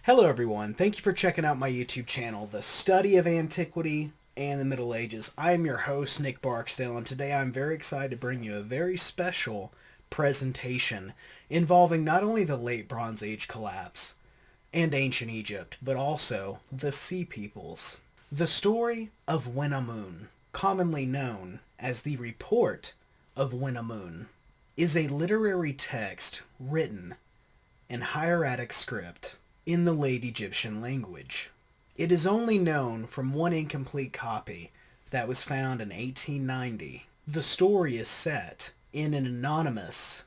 Hello everyone, thank you for checking out my YouTube channel, The Study of Antiquity and the Middle Ages. I am your host, Nick Barksdale, and today I'm very excited to bring you a very special presentation involving not only the Late Bronze Age collapse and ancient Egypt, but also the Sea Peoples. The Story of Wenamun, commonly known as the Report of Wenamun, is a literary text written in hieratic script in the late Egyptian language. It is only known from one incomplete copy that was found in 1890. The story is set in an anonymous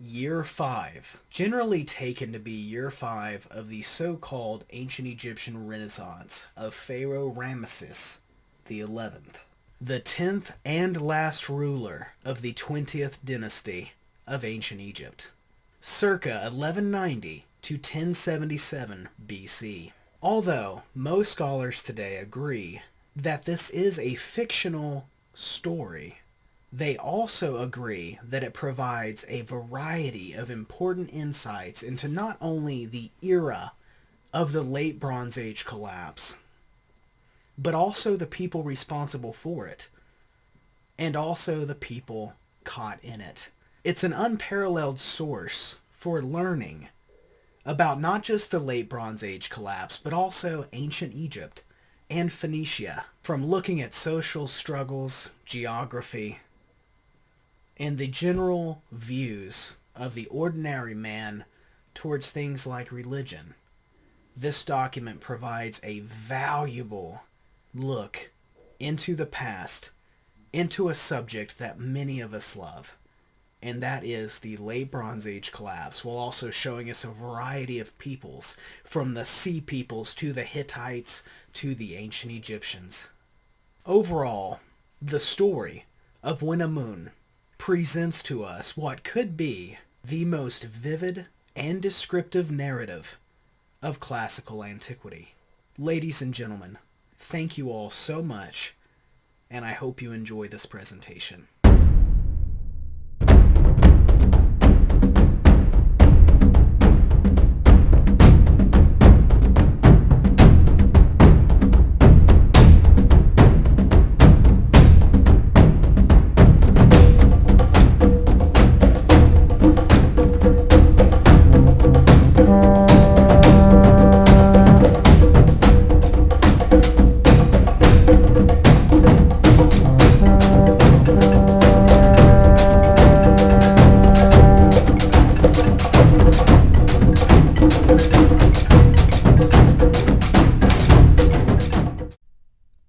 year 5, generally taken to be year 5 of the so-called ancient Egyptian Renaissance of Pharaoh Ramesses the 11th, the 10th and last ruler of the 20th dynasty of ancient Egypt, circa 1190 to 1077 BC. Although most scholars today agree that this is a fictional story, they also agree that it provides a variety of important insights into not only the era of the Late Bronze Age collapse, but also the people responsible for it, and also the people caught in it. It's an unparalleled source for learning about not just the Late Bronze Age collapse, but also ancient Egypt and Phoenicia, from looking at social struggles, geography, and the general views of the ordinary man towards things like religion. This document provides a valuable look into the past, into a subject that many of us love, and that is the Late Bronze Age collapse, while also showing us a variety of peoples, from the Sea Peoples to the Hittites to the ancient Egyptians. Overall, the story of Wenamun presents to us what could be the most vivid and descriptive narrative of classical antiquity. Ladies and gentlemen, thank you all so much, and I hope you enjoy this presentation.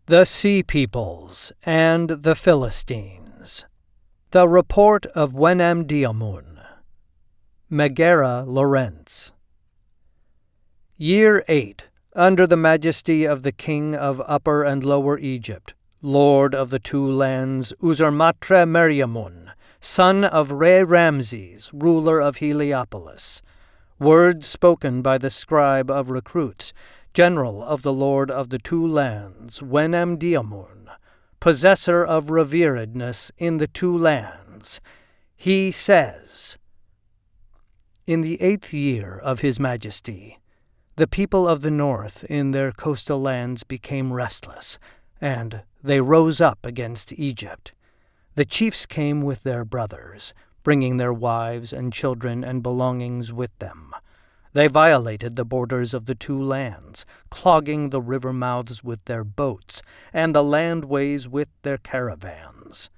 The Sea Peoples and the Philistines. The Report of Wenamun. Megara Lawrence. Year 8, under the majesty of the king of Upper and Lower Egypt, lord of the two lands, Uzurmatre Meriamun, son of Re-Ramses, ruler of Heliopolis. Words spoken by the scribe of recruits, general of the lord of the two lands, Wenamun, possessor of reveredness in the two lands. He says, in the 8th year of his majesty, the people of the north in their coastal lands became restless, and they rose up against Egypt. The chiefs came with their brothers, bringing their wives and children and belongings with them. They violated the borders of the two lands, clogging the river mouths with their boats, and the landways with their caravans.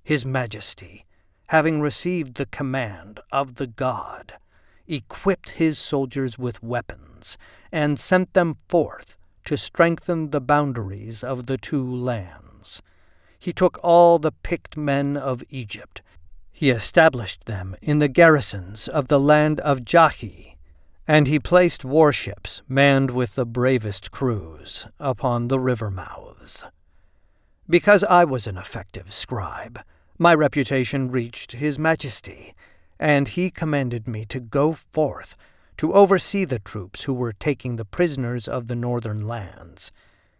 His Majesty, having received the command of the god, equipped his soldiers with weapons, and sent them forth to strengthen the boundaries of the two lands. He took all the picked men of Egypt. He established them in the garrisons of the land of Jahi, and he placed warships, manned with the bravest crews, upon the river mouths. Because I was an effective scribe, my reputation reached His Majesty, and he commanded me to go forth to oversee the troops who were taking the prisoners of the northern lands.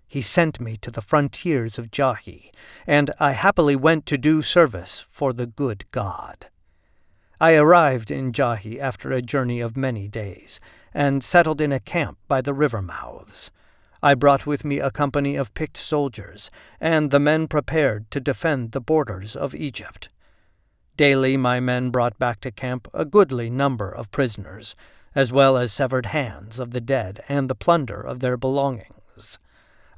He sent me to the frontiers of Jahi, and I happily went to do service for the good God. I arrived in Jahi after a journey of many days, and settled in a camp by the river mouths. I brought with me a company of picked soldiers, and the men prepared to defend the borders of Egypt. Daily my men brought back to camp a goodly number of prisoners, as well as severed hands of the dead and the plunder of their belongings.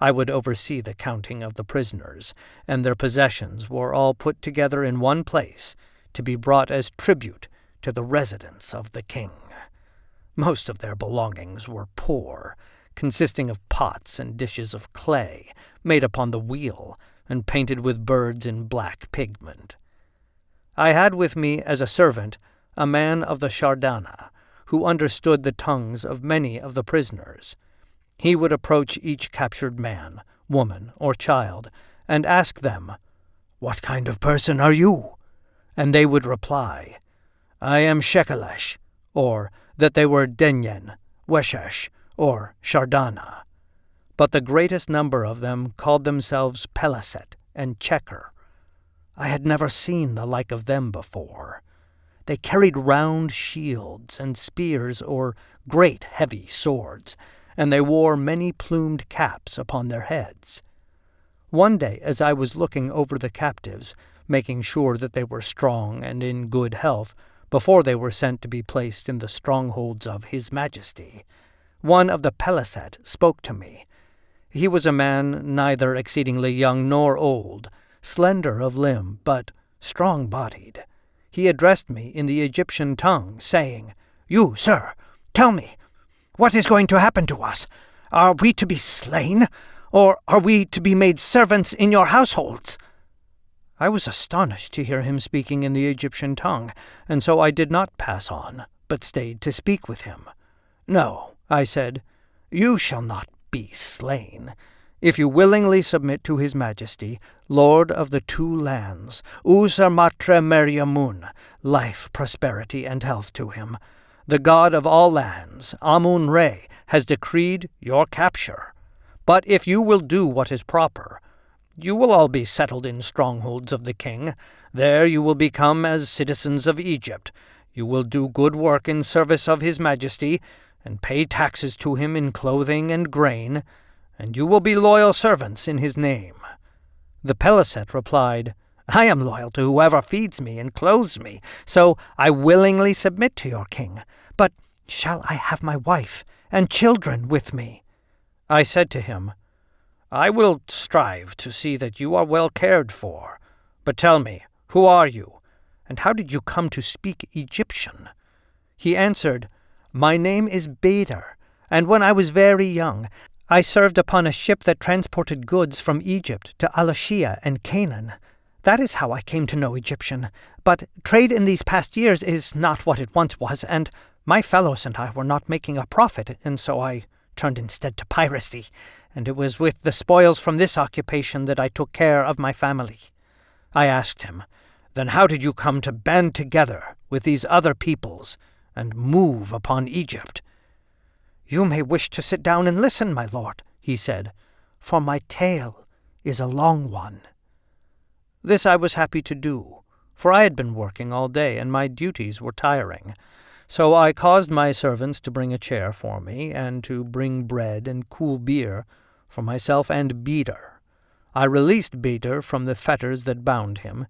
I would oversee the counting of the prisoners, and their possessions were all put together in one place to be brought as tribute to the residence of the king. Most of their belongings were poor, consisting of pots and dishes of clay made upon the wheel and painted with birds in black pigment. I had with me as a servant a man of the Shardana, who understood the tongues of many of the prisoners. He would approach each captured man, woman, or child, and ask them, "What kind of person are you?" And they would reply, "I am Shekelesh," or that they were Denyen, Weshesh, or Shardana. But the greatest number of them called themselves Pelaset and Checker. I had never seen the like of them before. They carried round shields and spears or great heavy swords, and they wore many plumed caps upon their heads. One day, as I was looking over the captives, making sure that they were strong and in good health before they were sent to be placed in the strongholds of His Majesty, one of the Pelaset spoke to me. He was a man neither exceedingly young nor old, slender of limb, but strong-bodied. He addressed me in the Egyptian tongue, saying, "You, sir, tell me, what is going to happen to us? Are we to be slain, or are we to be made servants in your households?" I was astonished to hear him speaking in the Egyptian tongue, and so I did not pass on, but stayed to speak with him. "No," I said, "you shall not be slain. If you willingly submit to His Majesty, Lord of the two lands, Usermatre-Meriamun, life, prosperity, and health to him, the God of all lands, Amun-Re, has decreed your capture. But if you will do what is proper, you will all be settled in strongholds of the king. There you will become as citizens of Egypt. You will do good work in service of His Majesty, and pay taxes to him in clothing and grain, and you will be loyal servants in his name." The Pelaset replied, "I am loyal to whoever feeds me and clothes me, so I willingly submit to your king. But shall I have my wife and children with me?" I said to him, "I will strive to see that you are well cared for. But tell me, who are you, and how did you come to speak Egyptian?" He answered, "My name is Bader, and when I was very young, I served upon a ship that transported goods from Egypt to Al-Hibah and Canaan. That is how I came to know Egyptian. But trade in these past years is not what it once was, and my fellows and I were not making a profit, and so I turned instead to piracy, and it was with the spoils from this occupation that I took care of my family." I asked him, "Then how did you come to band together with these other peoples and move upon Egypt?" "You may wish to sit down and listen, my lord," he said, "for my tale is a long one." This I was happy to do, for I had been working all day, and my duties were tiring. So I caused my servants to bring a chair for me, and to bring bread and cool beer for myself and Beater. I released Beater from the fetters that bound him,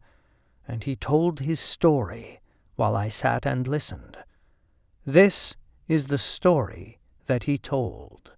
and he told his story while I sat and listened. This is the story that he told.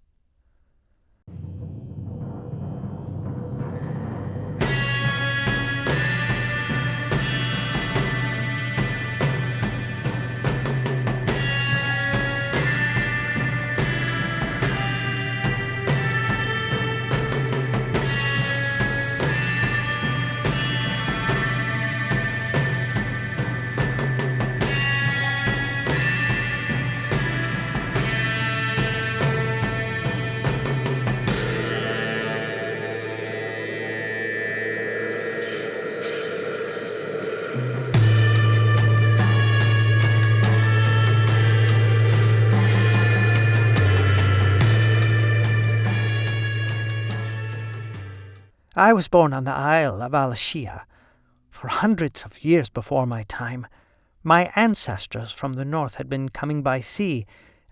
I was born on the Isle of al-Hibah, for hundreds of years before my time. My ancestors from the north had been coming by sea,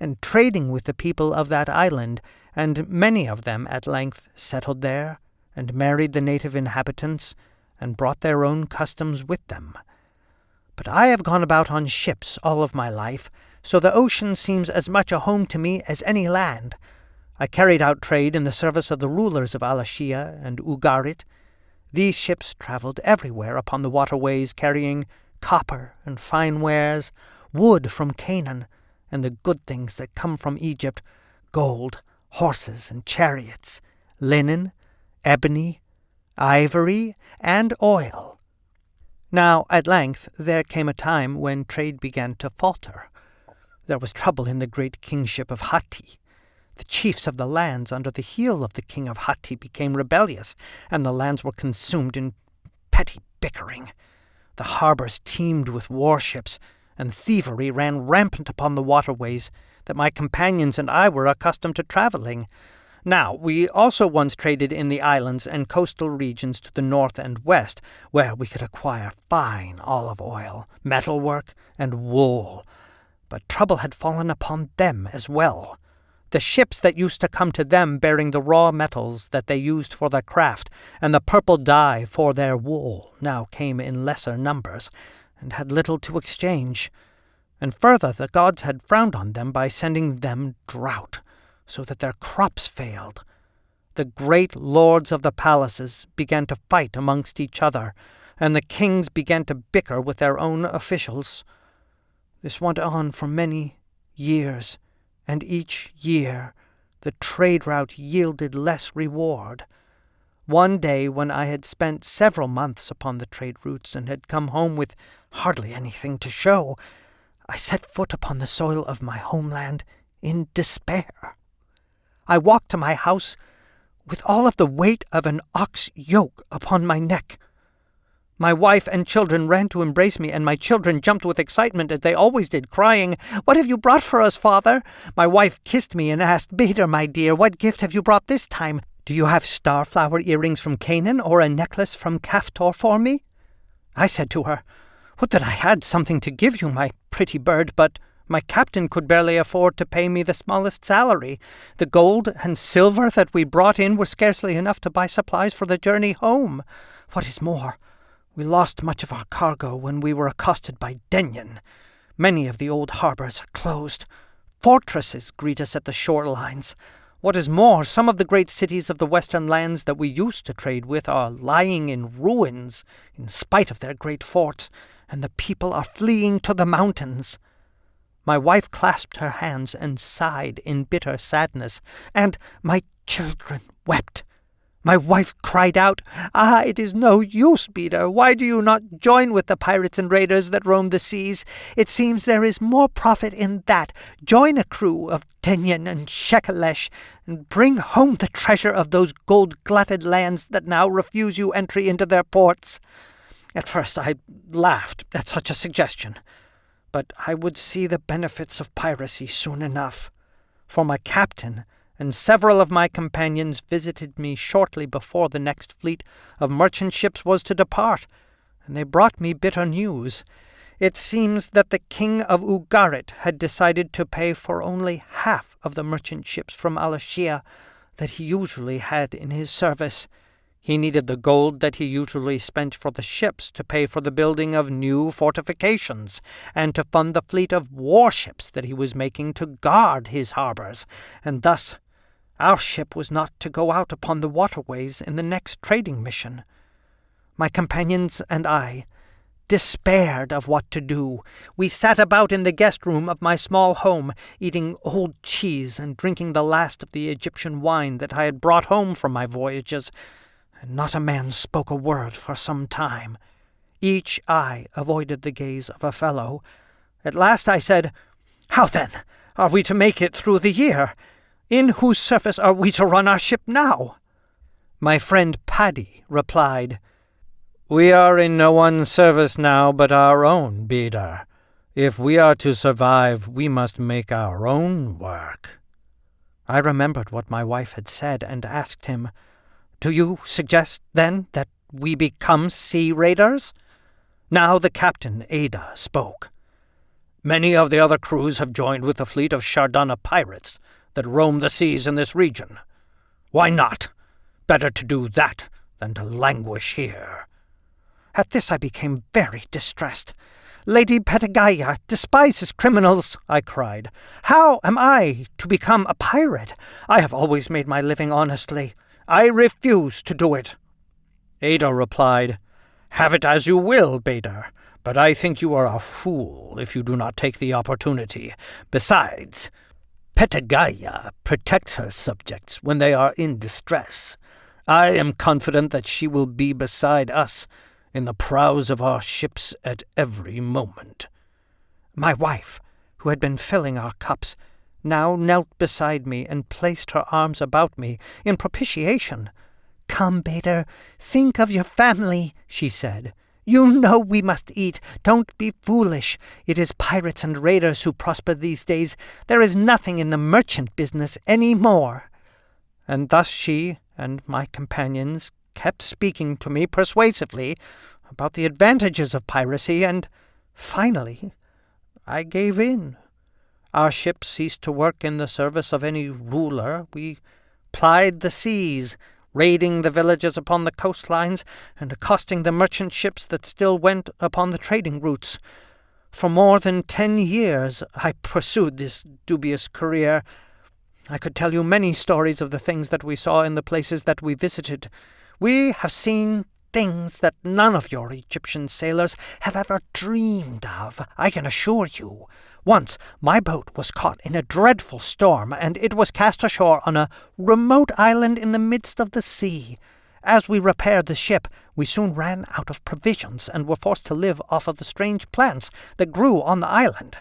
and trading with the people of that island, and many of them at length settled there, and married the native inhabitants, and brought their own customs with them. But I have gone about on ships all of my life, so the ocean seems as much a home to me as any land. I carried out trade in the service of the rulers of al-Hibah and Ugarit. These ships traveled everywhere upon the waterways, carrying copper and fine wares, wood from Canaan, and the good things that come from Egypt, gold, horses and chariots, linen, ebony, ivory, and oil. Now, at length, there came a time when trade began to falter. There was trouble in the great kingship of Hatti. The chiefs of the lands under the heel of the king of Hatti became rebellious, and the lands were consumed in petty bickering. The harbors teemed with warships, and thievery ran rampant upon the waterways that my companions and I were accustomed to traveling. Now, we also once traded in the islands and coastal regions to the north and west, where we could acquire fine olive oil, metalwork, and wool. But trouble had fallen upon them as well. The ships that used to come to them bearing the raw metals that they used for their craft and the purple dye for their wool now came in lesser numbers, and had little to exchange. And further, the gods had frowned on them by sending them drought, so that their crops failed. The great lords of the palaces began to fight amongst each other, and the kings began to bicker with their own officials. This went on for many years, and each year the trade route yielded less reward. One day, when I had spent several months upon the trade routes and had come home with hardly anything to show, I set foot upon the soil of my homeland in despair. I walked to my house with all of the weight of an ox yoke upon my neck. My wife and children ran to embrace me, and my children jumped with excitement as they always did, crying, "What have you brought for us, father?" My wife kissed me and asked, "Beder, my dear, what gift have you brought this time? Do you have starflower earrings from Canaan or a necklace from Kaftor for me?" I said to her, "Would that I had something to give you, my pretty bird, but my captain could barely afford to pay me the smallest salary. The gold and silver that we brought in were scarcely enough to buy supplies for the journey home. What is more, we lost much of our cargo when we were accosted by Denyen. Many of the old harbors are closed. Fortresses greet us at the shorelines. What is more, some of the great cities of the western lands that we used to trade with are lying in ruins in spite of their great forts, and the people are fleeing to the mountains." My wife clasped her hands and sighed in bitter sadness, and my children wept. My wife cried out, "Ah, it is no use, Beder. Why do you not join with the pirates and raiders that roam the seas? It seems there is more profit in that. Join a crew of Denyen and Shekelesh, and bring home the treasure of those gold-glutted lands that now refuse you entry into their ports." At first I laughed at such a suggestion, but I would see the benefits of piracy soon enough, for my captain and several of my companions visited me shortly before the next fleet of merchant ships was to depart, and they brought me bitter news. It seems that the king of Ugarit had decided to pay for only half of the merchant ships from al-Hibah that he usually had in his service. He needed the gold that he usually spent for the ships to pay for the building of new fortifications, and to fund the fleet of warships that he was making to guard his harbors, and thus our ship was not to go out upon the waterways in the next trading mission. My companions and I despaired of what to do. We sat about in the guest room of my small home, eating old cheese and drinking the last of the Egyptian wine that I had brought home from my voyages, and not a man spoke a word for some time. Each eye avoided the gaze of a fellow. At last I said, "How then are we to make it through the year? In whose service are we to run our ship now?" My friend Paddy replied, "We are in no one's service now but our own, Beder. If we are to survive, we must make our own work." I remembered what my wife had said and asked him, "Do you suggest, then, that we become sea raiders?" Now the captain, Ada, spoke. Many of the other crews have joined with the fleet of Shardana pirates that roam the seas in this region. Why not? Better to do that than to languish here." At this I became very distressed. "Lady Petagaya despises criminals," I cried. "How am I to become a pirate? I have always made my living honestly. I refuse to do it." Ada replied, "Have it as you will, Bader, but I think you are a fool if you do not take the opportunity. Besides, Petagaya protects her subjects when they are in distress. I am confident that she will be beside us in the prows of our ships at every moment." My wife, who had been filling our cups, now knelt beside me and placed her arms about me in propitiation. "Come, Bader, think of your family," she said. "You know we must eat. Don't be foolish. It is pirates and raiders who prosper these days. There is nothing in the merchant business any more." And thus she and my companions kept speaking to me persuasively about the advantages of piracy, and finally I gave in. Our ships ceased to work in the service of any ruler. We plied the seas, raiding the villages upon the coastlines and accosting the merchant ships that still went upon the trading routes. For more than 10 years I pursued this dubious career. I could tell you many stories of the things that we saw in the places that we visited. We have seen things that none of your Egyptian sailors have ever dreamed of, I can assure you. Once my boat was caught in a dreadful storm, and it was cast ashore on a remote island in the midst of the sea. As we repaired the ship, we soon ran out of provisions and were forced to live off of the strange plants that grew on the island.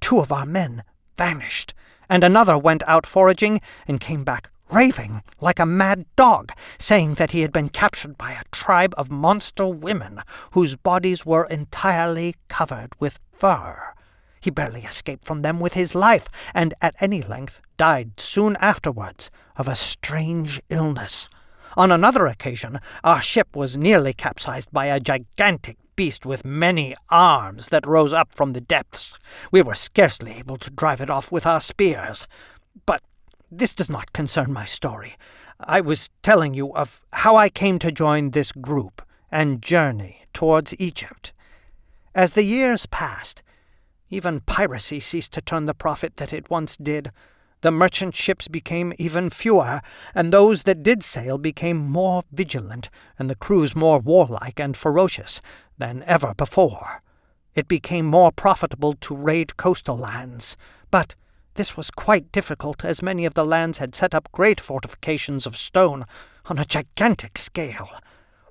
2 of our men vanished, and another went out foraging and came back raving like a mad dog, saying that he had been captured by a tribe of monster women whose bodies were entirely covered with fur. He barely escaped from them with his life, and at any length died soon afterwards of a strange illness. On another occasion, our ship was nearly capsized by a gigantic beast with many arms that rose up from the depths. We were scarcely able to drive it off with our spears. But this does not concern my story. I was telling you of how I came to join this group and journey towards Egypt. As the years passed, even piracy ceased to turn the profit that it once did. The merchant ships became even fewer, and those that did sail became more vigilant, and the crews more warlike and ferocious than ever before. It became more profitable to raid coastal lands, but this was quite difficult, as many of the lands had set up great fortifications of stone on a gigantic scale.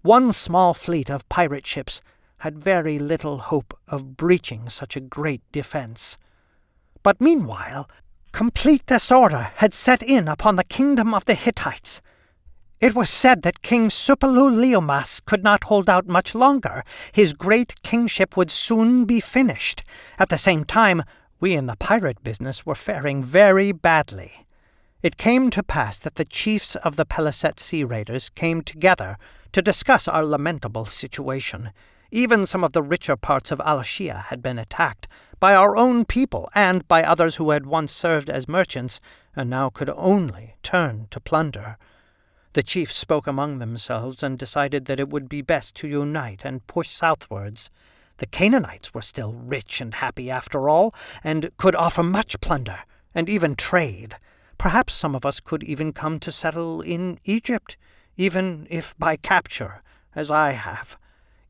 One small fleet of pirate ships had very little hope of breaching such a great defense. But meanwhile, complete disorder had set in upon the kingdom of the Hittites. It was said that King Suppiluliumas could not hold out much longer. His great kingship would soon be finished. At the same time, we in the pirate business were faring very badly. It came to pass that the chiefs of the Peliset sea raiders came together to discuss our lamentable situation. Even some of the richer parts of al-Shia had been attacked by our own people and by others who had once served as merchants and now could only turn to plunder. The chiefs spoke among themselves and decided that it would be best to unite and push southwards. The Canaanites were still rich and happy after all, and could offer much plunder and even trade. Perhaps some of us could even come to settle in Egypt, even if by capture, as I have.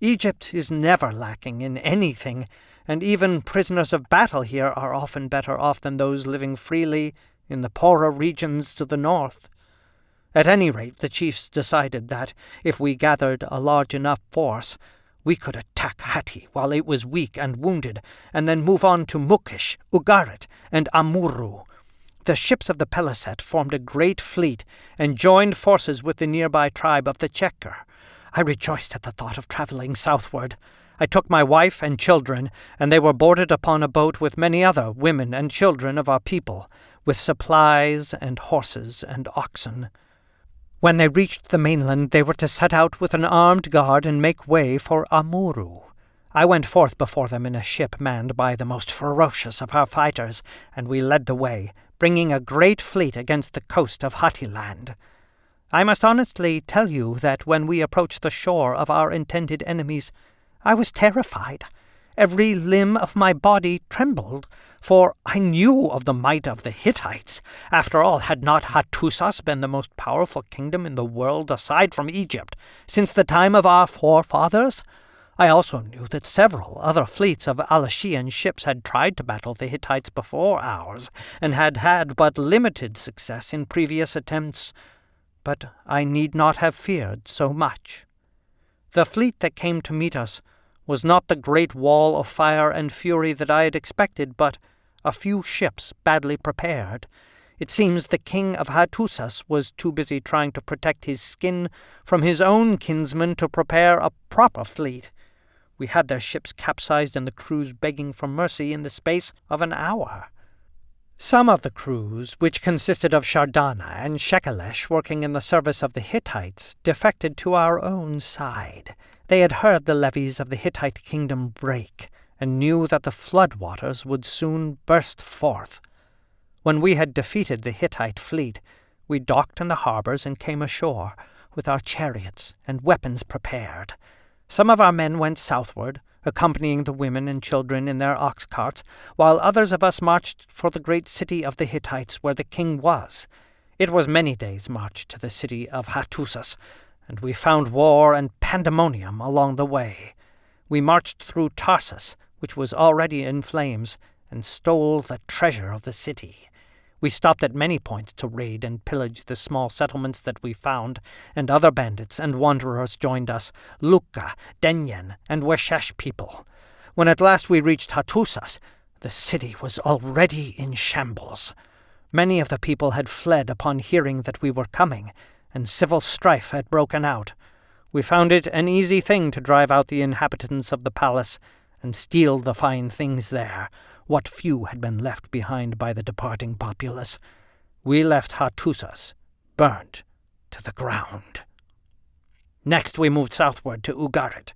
Egypt is never lacking in anything, and even prisoners of battle here are often better off than those living freely in the poorer regions to the north. At any rate, the chiefs decided that, if we gathered a large enough force, we could attack Hatti while it was weak and wounded, and then move on to Mukish, Ugarit, and Amuru. The ships of the Peliset formed a great fleet and joined forces with the nearby tribe of the Checker. I rejoiced at the thought of traveling southward. I took my wife and children, and they were boarded upon a boat with many other women and children of our people, with supplies and horses and oxen. When they reached the mainland, they were to set out with an armed guard and make way for Amuru. I went forth before them in a ship manned by the most ferocious of our fighters, and we led the way, bringing a great fleet against the coast of Hattiland. I must honestly tell you that when we approached the shore of our intended enemies, I was terrified. Every limb of my body trembled, for I knew of the might of the Hittites. After all, had not Hattusas been the most powerful kingdom in the world aside from Egypt since the time of our forefathers? I also knew that several other fleets of Alashian ships had tried to battle the Hittites before ours, and had had but limited success in previous attempts. But I need not have feared so much. The fleet that came to meet us was not the great wall of fire and fury that I had expected, but a few ships badly prepared. It seems the king of Hattusas was too busy trying to protect his skin from his own kinsmen to prepare a proper fleet. We had their ships capsized and the crews begging for mercy in the space of an hour. Some of the crews, which consisted of Shardana and Shekelesh working in the service of the Hittites, defected to our own side. They had heard the levees of the Hittite kingdom break, and knew that the flood waters would soon burst forth. When we had defeated the Hittite fleet, we docked in the harbours and came ashore, with our chariots and weapons prepared. Some of our men went southward, accompanying the women and children in their ox carts, while others of us marched for the great city of the Hittites where the king was. It was many days' march to the city of Hattusas, and we found war and pandemonium along the way. We marched through Tarsus, which was already in flames, and stole the treasure of the city. We stopped at many points to raid and pillage the small settlements that we found, and other bandits and wanderers joined us, Lucca, Denyen, and Weshesh people. When at last we reached Hattusas, the city was already in shambles. Many of the people had fled upon hearing that we were coming, and civil strife had broken out. We found it an easy thing to drive out the inhabitants of the palace and steal the fine things there, what few had been left behind by the departing populace. We left Hattusas burnt to the ground. Next we moved southward to Ugarit.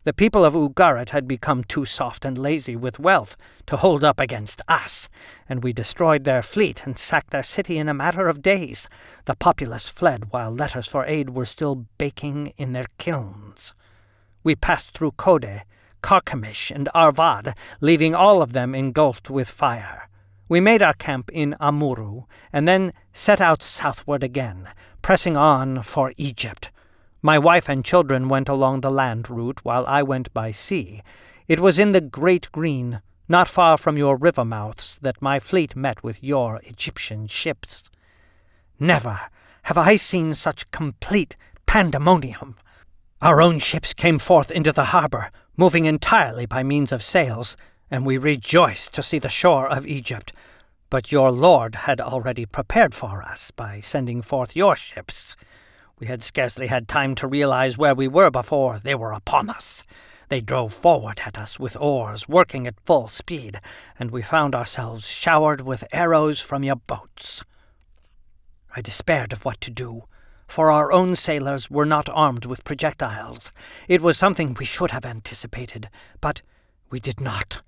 The people of Ugarit had become too soft and lazy with wealth to hold up against us, and we destroyed their fleet and sacked their city in a matter of days. The populace fled while letters for aid were still baking in their kilns. We passed through Kode, Karkemish, and Arvad, leaving all of them engulfed with fire. We made our camp in Amuru, and then set out southward again, pressing on for Egypt. My wife and children went along the land route, while I went by sea. It was in the Great Green, not far from your river mouths, that my fleet met with your Egyptian ships. Never have I seen such complete pandemonium. Our own ships came forth into the harbour, moving entirely by means of sails, and we rejoiced to see the shore of Egypt. But your lord had already prepared for us by sending forth your ships. We had scarcely had time to realize where we were before they were upon us. They drove forward at us with oars, working at full speed, and we found ourselves showered with arrows from your boats. I despaired of what to do, for our own sailors were not armed with projectiles. It was something we should have anticipated, but we did not.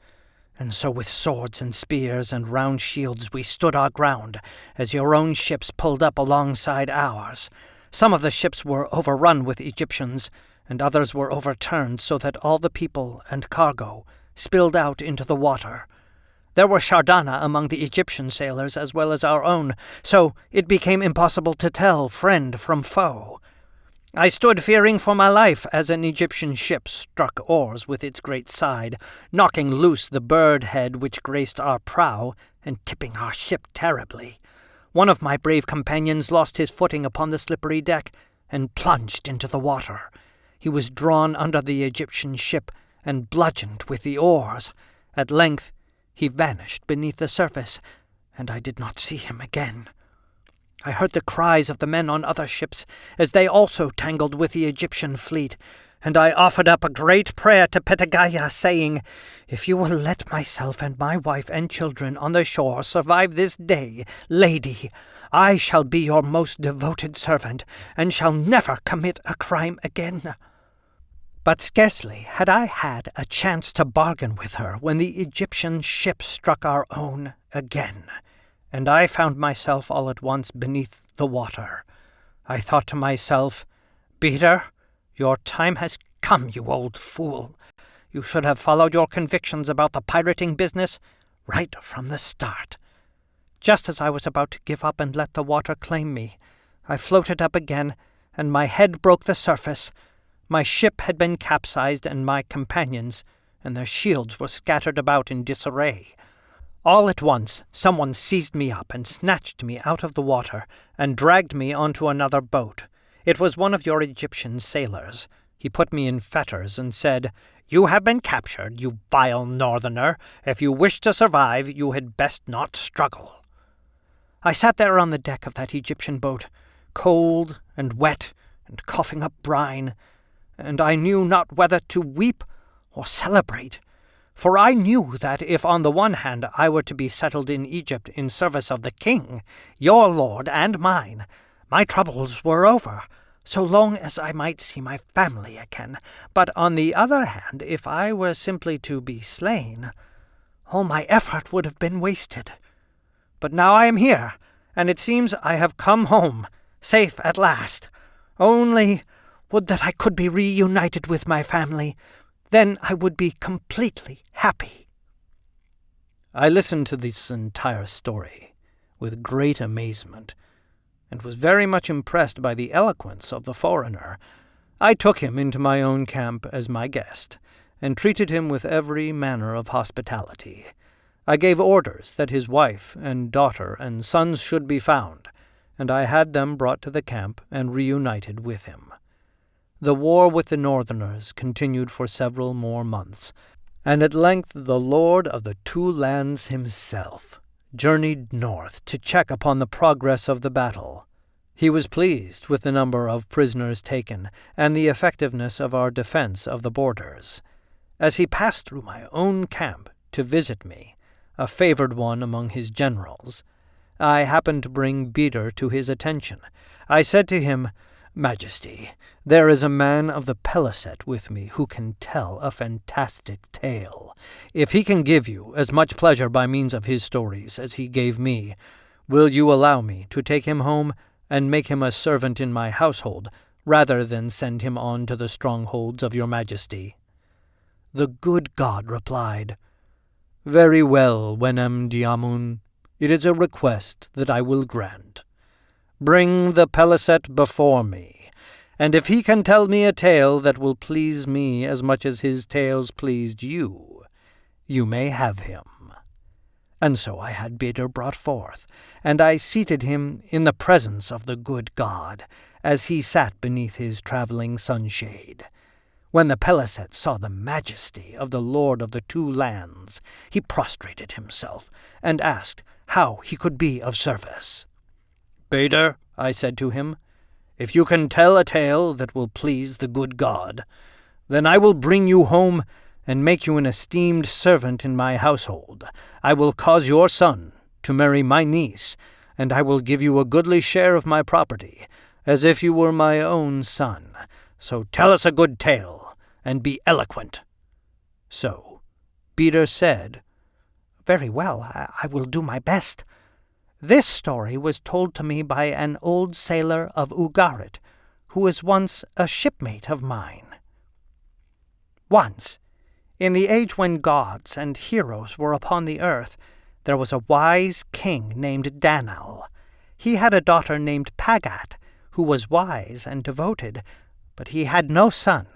And so with swords and spears and round shields we stood our ground, as your own ships pulled up alongside ours. Some of the ships were overrun with Egyptians, and others were overturned so that all the people and cargo spilled out into the water. There were Shardana among the Egyptian sailors as well as our own, so it became impossible to tell friend from foe. I stood fearing for my life as an Egyptian ship struck oars with its great side, knocking loose the bird head which graced our prow and tipping our ship terribly. One of my brave companions lost his footing upon the slippery deck and plunged into the water. He was drawn under the Egyptian ship and bludgeoned with the oars. At length he vanished beneath the surface, and I did not see him again. I heard the cries of the men on other ships as they also tangled with the Egyptian fleet, and I offered up a great prayer to Petagaya, saying, "If you will let myself and my wife and children on the shore survive this day, lady, I shall be your most devoted servant, and shall never commit a crime again." But scarcely had I had a chance to bargain with her when the Egyptian ship struck our own again, and I found myself all at once beneath the water. I thought to myself, "Peter, your time has come, you old fool. You should have followed your convictions about the pirating business right from the start." Just as I was about to give up and let the water claim me, I floated up again, and my head broke the surface. My ship had been capsized, and my companions and their shields were scattered about in disarray. All at once, someone seized me up and snatched me out of the water and dragged me onto another boat. It was one of your Egyptian sailors. He put me in fetters and said, "You have been captured, you vile northerner. If you wish to survive, you had best not struggle." I sat there on the deck of that Egyptian boat, cold and wet and coughing up brine, and I knew not whether to weep or celebrate. For I knew that if on the one hand I were to be settled in Egypt in service of the king, your lord and mine, my troubles were over, so long as I might see my family again. But on the other hand, if I were simply to be slain, all my effort would have been wasted. But now I am here, and it seems I have come home, safe at last. Only would that I could be reunited with my family. Then I would be completely happy. I listened to this entire story with great amazement, and was very much impressed by the eloquence of the foreigner. I took him into my own camp as my guest, and treated him with every manner of hospitality. I gave orders that his wife and daughter and sons should be found, and I had them brought to the camp and reunited with him. The war with the northerners continued for several more months, and at length the Lord of the Two Lands himself journeyed north to check upon the progress of the battle. He was pleased with the number of prisoners taken and the effectiveness of our defense of the borders. As he passed through my own camp to visit me, a favored one among his generals, I happened to bring Peter to his attention. I said to him, "Majesty, there is a man of the Paliset with me who can tell a fantastic tale. If he can give you as much pleasure by means of his stories as he gave me, will you allow me to take him home and make him a servant in my household, rather than send him on to the strongholds of your Majesty?" The good god replied, "Very well, Wenamun. It is a request that I will grant. Bring the Paliset before me, and if he can tell me a tale that will please me as much as his tales pleased you, you may have him." And so I had Peter brought forth, and I seated him in the presence of the good god, as he sat beneath his travelling sunshade. When the Paliset saw the majesty of the Lord of the Two Lands, he prostrated himself, and asked how he could be of service. "Peter," I said to him, "if you can tell a tale that will please the good God, then I will bring you home and make you an esteemed servant in my household. I will cause your son to marry my niece, and I will give you a goodly share of my property, as if you were my own son. So tell us a good tale, and be eloquent." So Peter said, "Very well, I will do my best. This story was told to me by an old sailor of Ugarit, who was once a shipmate of mine. Once, in the age when gods and heroes were upon the earth, there was a wise king named Danal. He had a daughter named Pagat, who was wise and devoted, but he had no son,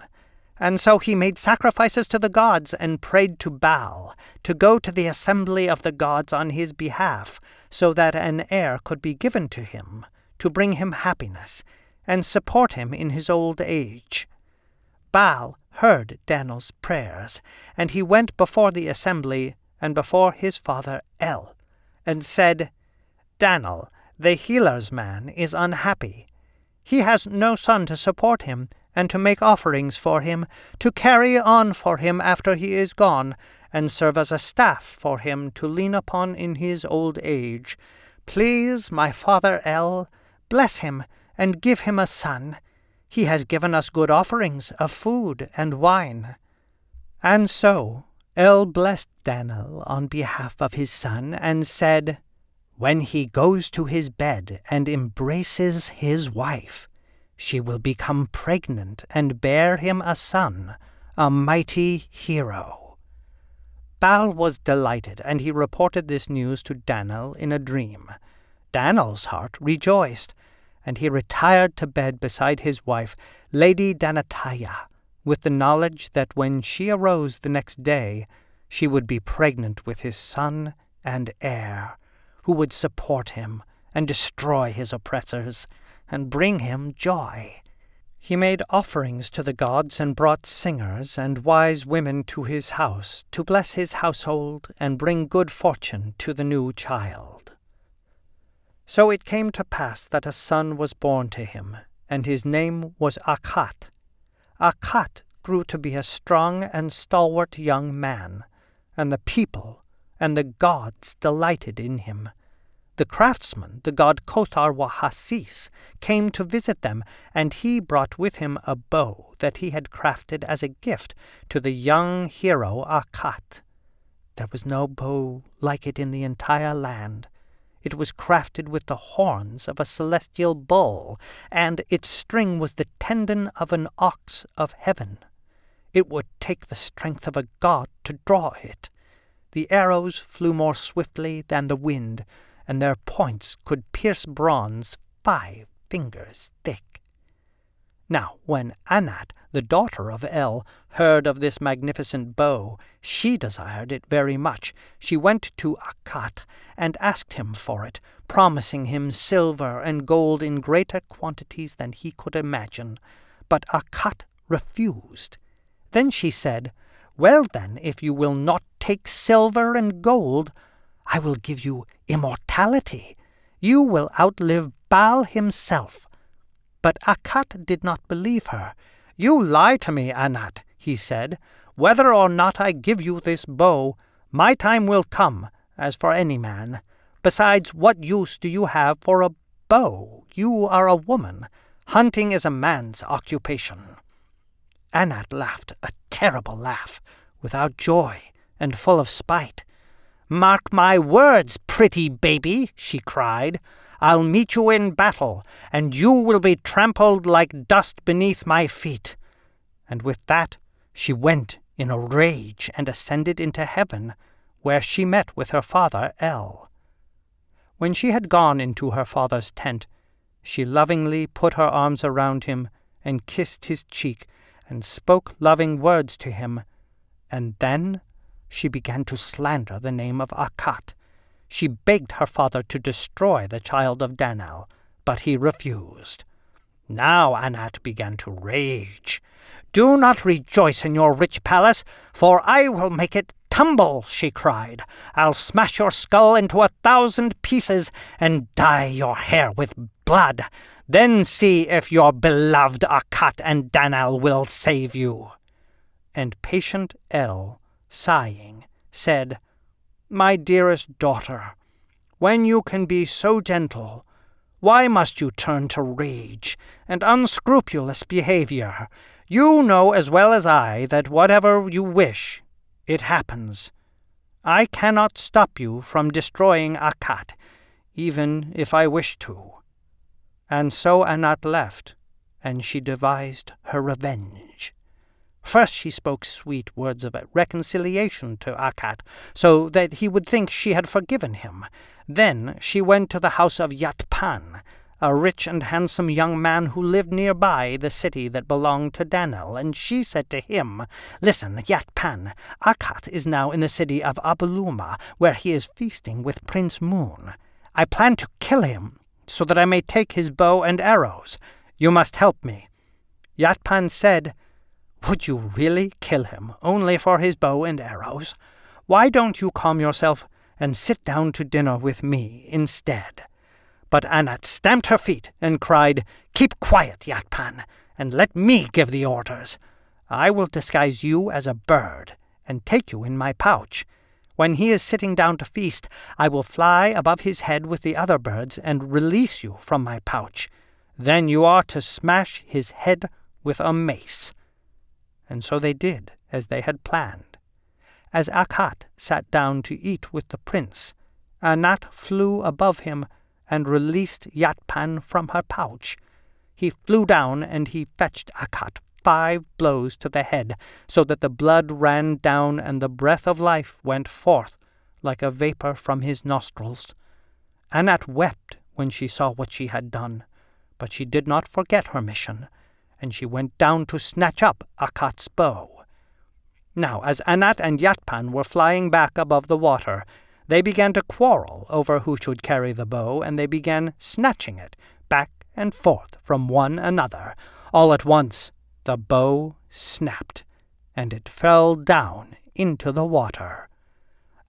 and so he made sacrifices to the gods and prayed to Baal to go to the assembly of the gods on his behalf, so that an heir could be given to him, to bring him happiness, and support him in his old age. Baal heard Danal's prayers, and he went before the assembly and before his father El, and said, "Danal, the healer's man, is unhappy. He has no son to support him, and to make offerings for him, to carry on for him after he is gone, and serve as a staff for him to lean upon in his old age. Please, my father El, bless him and give him a son. He has given us good offerings of food and wine." And so El blessed Dan'l on behalf of his son and said, "When he goes to his bed and embraces his wife, she will become pregnant and bear him a son, a mighty hero." Baal was delighted, and he reported this news to Dan'l in a dream. Dan'l's heart rejoiced, and he retired to bed beside his wife, Lady Danataya, with the knowledge that when she arose the next day, she would be pregnant with his son and heir, who would support him and destroy his oppressors and bring him joy. He made offerings to the gods and brought singers and wise women to his house to bless his household and bring good fortune to the new child. So it came to pass that a son was born to him, and his name was Akhat. Akhat grew to be a strong and stalwart young man, and the people and the gods delighted in him. The craftsman, the god Kothar Wahasis, came to visit them, and he brought with him a bow that he had crafted as a gift to the young hero Akhat. There was no bow like it in the entire land. It was crafted with the horns of a celestial bull, and its string was the tendon of an ox of heaven. It would take the strength of a god to draw it. The arrows flew more swiftly than the wind, and their points could pierce bronze 5 fingers thick. Now, when Anat, the daughter of El, heard of this magnificent bow, she desired it very much. She went to Akhat and asked him for it, promising him silver and gold in greater quantities than he could imagine. But Akhat refused. Then she said, "Well then, if you will not take silver and gold, I will give you immortality. You will outlive Baal himself." But Akhat did not believe her. "You lie to me, Anat," he said. "Whether or not I give you this bow, my time will come, as for any man. Besides, what use do you have for a bow? You are a woman. Hunting is a man's occupation." Anat laughed a terrible laugh, without joy and full of spite. "Mark my words, pretty baby," she cried. "I'll meet you in battle, and you will be trampled like dust beneath my feet." And with that she went in a rage and ascended into heaven, where she met with her father El. When she had gone into her father's tent, she lovingly put her arms around him and kissed his cheek and spoke loving words to him, and then she began to slander the name of Akhat. She begged her father to destroy the child of Dan'l, but he refused. Now Anat began to rage. "Do not rejoice in your rich palace, for I will make it tumble," she cried. "I'll smash your skull into 1,000 pieces and dye your hair with blood. Then see if your beloved Akhat and Dan'l will save you." And patient El, sighing, said, "My dearest daughter, when you can be so gentle, why must you turn to rage and unscrupulous behavior? You know as well as I that whatever you wish, it happens. I cannot stop you from destroying Akhat, even if I wish to." And so Anat left, and she devised her revenge. First she spoke sweet words of reconciliation to Akhat, so that he would think she had forgiven him. Then she went to the house of Yatpan, a rich and handsome young man who lived nearby the city that belonged to Dan'l, and she said to him, "Listen, Yatpan, Akhat is now in the city of Abuluma, where he is feasting with Prince Moon. I plan to kill him, so that I may take his bow and arrows. You must help me." Yatpan said, "Would you really kill him only for his bow and arrows? Why don't you calm yourself and sit down to dinner with me instead?" But Anat stamped her feet and cried, "Keep quiet, Yatpan, and let me give the orders. I will disguise you as a bird and take you in my pouch. When he is sitting down to feast, I will fly above his head with the other birds and release you from my pouch. Then you are to smash his head with a mace." And so they did as they had planned. As Akhat sat down to eat with the prince, a gnat flew above him and released Yatpan from her pouch. He flew down and he fetched Akhat 5 blows to the head, so that the blood ran down and the breath of life went forth like a vapor from his nostrils. Anat wept when she saw what she had done, but she did not forget her mission, and she went down to snatch up Akhat's bow. Now, as Anat and Yatpan were flying back above the water, they began to quarrel over who should carry the bow, and they began snatching it back and forth from one another. All at once the bow snapped, and it fell down into the water.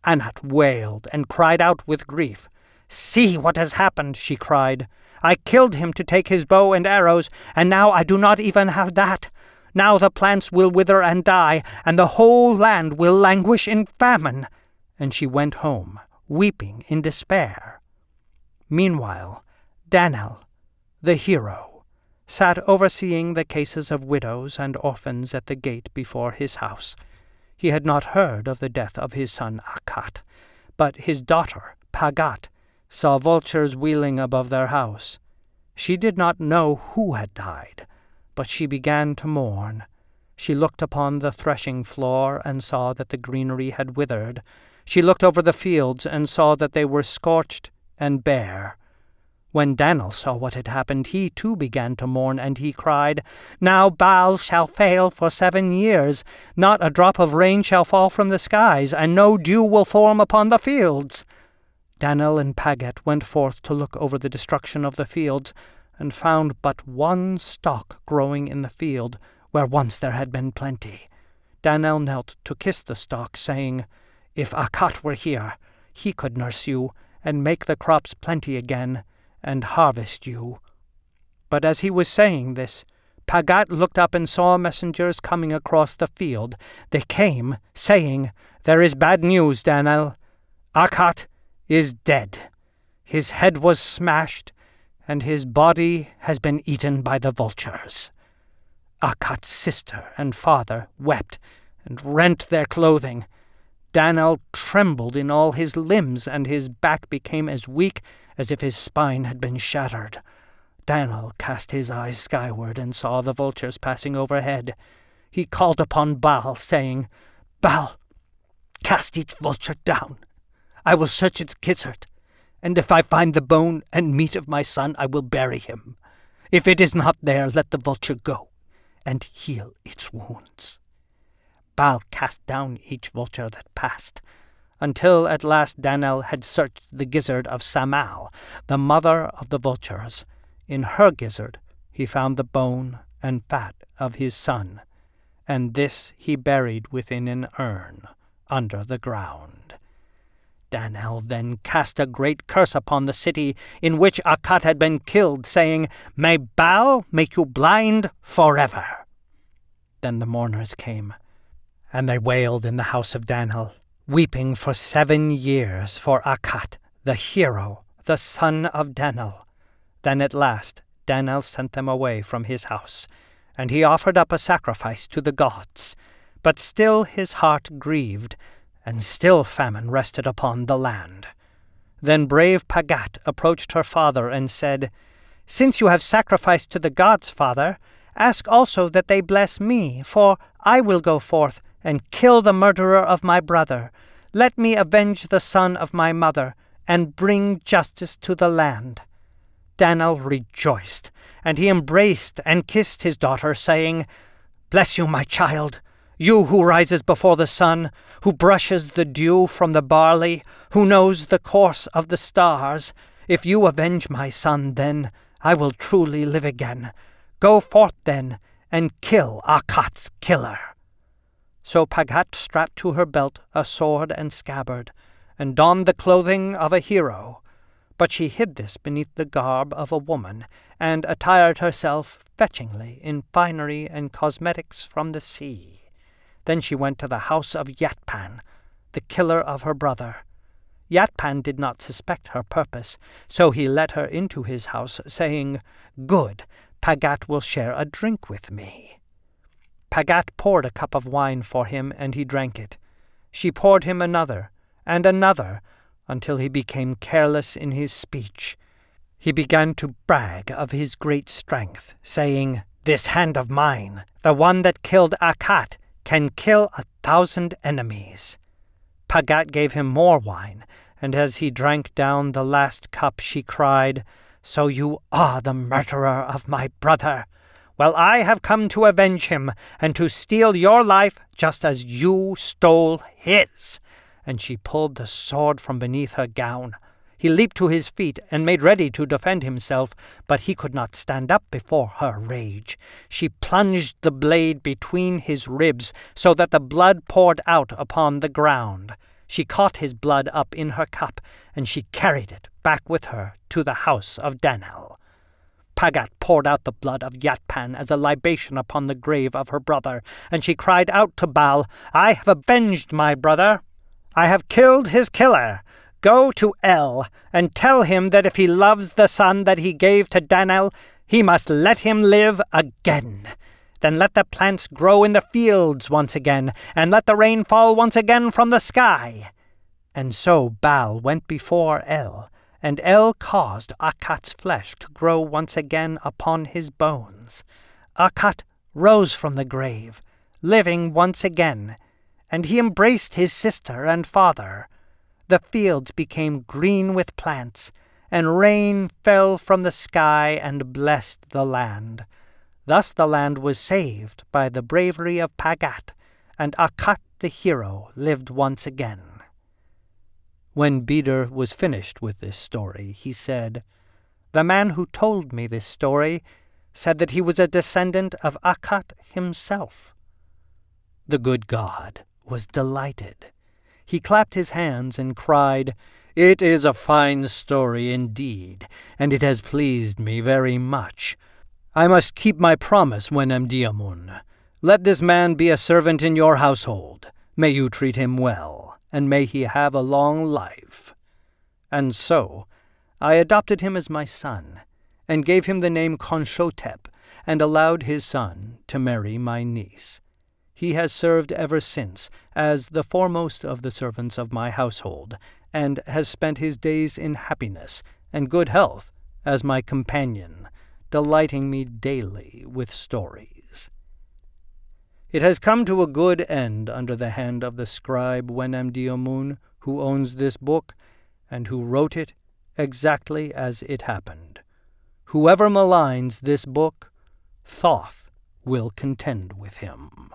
Anat wailed and cried out with grief. "See what has happened," she cried. "I killed him to take his bow and arrows, and now I do not even have that. Now the plants will wither and die, and the whole land will languish in famine." And she went home, weeping in despair. Meanwhile, Danel, the hero, sat overseeing the cases of widows and orphans at the gate before his house. He had not heard of the death of his son Akhat, but his daughter, Pagat, saw vultures wheeling above their house. She did not know who had died, but she began to mourn. She looked upon the threshing floor and saw that the greenery had withered. She looked over the fields and saw that they were scorched and bare. When Danel saw what had happened, he too began to mourn, and he cried, "Now Baal shall fail for 7 years. Not a drop of rain shall fall from the skies, and no dew will form upon the fields." Danel and Pagat went forth to look over the destruction of the fields, and found but one stalk growing in the field, where once there had been plenty. Danel knelt to kiss the stalk, saying, "If Akhat were here, he could nurse you, and make the crops plenty again, and harvest you." But as he was saying this, Pagat looked up and saw messengers coming across the field. They came, saying, "There is bad news, Danel. Akhat is dead. His head was smashed, and his body has been eaten by the vultures." Akhat's sister and father wept and rent their clothing. Danel trembled in all his limbs, and his back became as weak as if his spine had been shattered. Danel cast his eyes skyward and saw the vultures passing overhead. He called upon Baal, saying, "Baal, cast each vulture down. I will search its gizzard, and if I find the bone and meat of my son, I will bury him. If it is not there, let the vulture go and heal its wounds." Baal cast down each vulture that passed, until at last Danel had searched the gizzard of Samal, the mother of the vultures. In her gizzard he found the bone and fat of his son, and this he buried within an urn under the ground. Danel then cast a great curse upon the city in which Akhat had been killed, saying, "May Baal make you blind forever." Then the mourners came, and they wailed in the house of Danel, weeping for 7 years for Akhat, the hero, the son of Danel. Then at last Danel sent them away from his house, and he offered up a sacrifice to the gods. But still his heart grieved, and still famine rested upon the land. Then brave Pagat approached her father and said, "Since you have sacrificed to the gods, father, ask also that they bless me, for I will go forth and kill the murderer of my brother. Let me avenge the son of my mother, and bring justice to the land." Danel rejoiced, and he embraced and kissed his daughter, saying, "Bless you, my child, you who rises before the sun, who brushes the dew from the barley, who knows the course of the stars. If you avenge my son, then I will truly live again. Go forth, then, and kill Akhat's killer." So Pagat strapped to her belt a sword and scabbard, and donned the clothing of a hero. But she hid this beneath the garb of a woman, and attired herself fetchingly in finery and cosmetics from the sea. Then she went to the house of Yatpan, the killer of her brother. Yatpan did not suspect her purpose, so he led her into his house, saying, "Good, Pagat will share a drink with me." Pagat poured a cup of wine for him, and he drank it. She poured him another, and another, until he became careless in his speech. He began to brag of his great strength, saying, "This hand of mine, the one that killed Akat, can kill 1,000 enemies." Pagat gave him more wine, and as he drank down the last cup she cried, "So you are the murderer of my brother? Well, I have come to avenge him, and to steal your life just as you stole his." And she pulled the sword from beneath her gown. He leaped to his feet and made ready to defend himself, but he could not stand up before her rage. She plunged the blade between his ribs so that the blood poured out upon the ground. She caught his blood up in her cup, and she carried it back with her to the house of Danel. Pagat poured out the blood of Yatpan as a libation upon the grave of her brother, and she cried out to Baal, "I have avenged my brother. I have killed his killer. Go to El, and tell him that if he loves the son that he gave to Danel, he must let him live again. Then let the plants grow in the fields once again, and let the rain fall once again from the sky." And so Baal went before El, and El caused Akat's flesh to grow once again upon his bones. Akat rose from the grave, living once again, and he embraced his sister and father. The fields became green with plants, and rain fell from the sky and blessed the land. Thus the land was saved by the bravery of Pagat, and Akat the hero lived once again. When Beder was finished with this story, he said, "The man who told me this story said that he was a descendant of Akat himself." The good God was delighted. He clapped his hands and cried, "It is a fine story indeed, and it has pleased me very much. I must keep my promise, Wenamun. Let this man be a servant in your household. May you treat him well, and may he have a long life." And so I adopted him as my son, and gave him the name Khonshotep, and allowed his son to marry my niece. He has served ever since as the foremost of the servants of my household, and has spent his days in happiness and good health as my companion, delighting me daily with stories. It has come to a good end under the hand of the scribe Wenamun, who owns this book, and who wrote it exactly as it happened. Whoever maligns this book, Thoth will contend with him.